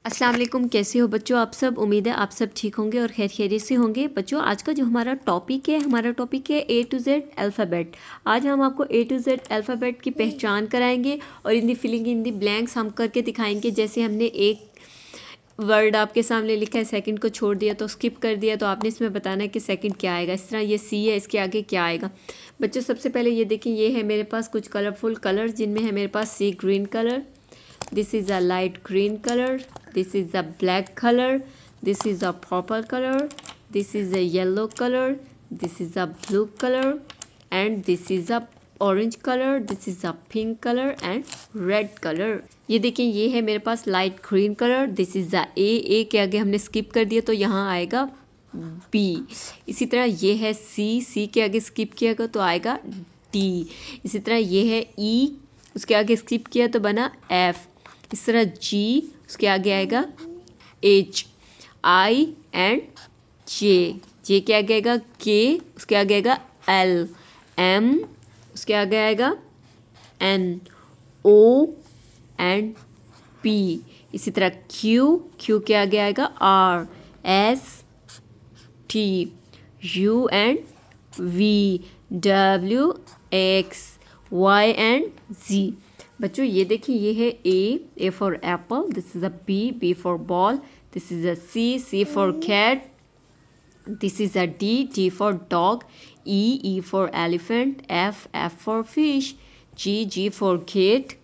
अस्सलाम वालेकुम, कैसे हो बच्चों आप सब। उम्मीद है आप सब ठीक होंगे और खैर खैरियत से होंगे। बच्चों आज का जो हमारा टॉपिक है ए टू जेड अल्फ़ाबेट। आज हम आपको ए टू जेड अल्फ़ाबेट की पहचान कराएंगे और इन दी फिलिंग इन दी ब्लैंक्स हम करके दिखाएंगे। जैसे हमने एक वर्ड आपके सामने लिखा है, सेकंड को छोड़ दिया तो स्किप कर दिया, तो आपने इसमें बताना है कि सेकंड क्या आएगा। इस तरह ये सी है, इसके आगे क्या आएगा। बच्चों सबसे पहले ये देखें, ये है मेरे पास कुछ कलरफुल कलर्स, जिनमें है मेरे पास sea green colour, this is a light green color, this is a black color, this is a purple color, this is a yellow color, this is a blue color, and this is a orange color, this is a pink color and red color। ये देखिए, ये है मेरे पास light green colour, this is the A के आगे हमने skip कर दिया तो यहाँ आएगा बी। इसी तरह ये है सी के आगे स्किप किया तो आएगा डी। इसी तरह ये है ई, उसके आगे स्किप किया तो बना एफ। इस तरह जी, उसके आगे आएगा एच, आई एंड जे के आगे आएगा के, उसके आगे आएगा एल, एम, उसके आगे आएगा एन, ओ एंड पी। इसी तरह क्यू के आगे आएगा R, S, T, U and V, W, X, Y and Z. बच्चों ये देखिए, ये है A for apple, this is a B for ball, this is a C for cat, this is a D for dog, E for elephant, F for fish, G for gate,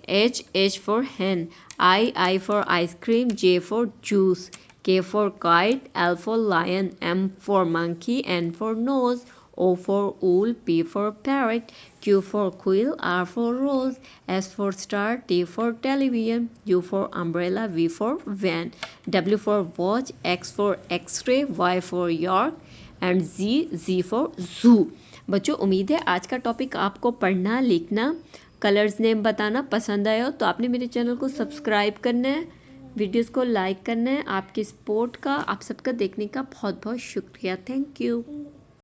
H for hen, I for ice cream, J for juice, K for kite, L for lion, M for monkey, N for nose, O for owl, P for parrot, Q for quill, R for rose, S for star, T for television, U for umbrella, V for van, W for watch, X for x-ray, Y for York and Z for zoo। बच्चों उम्मीद है आज का topic आपको पढ़ना, लिखना, colours name बताना पसंद आया हो तो आपने मेरे चैनल को सब्सक्राइब करना है, वीडियोस को लाइक करना है। आपकी सपोर्ट का, आप सबका देखने का बहुत बहुत शुक्रिया। Thank you.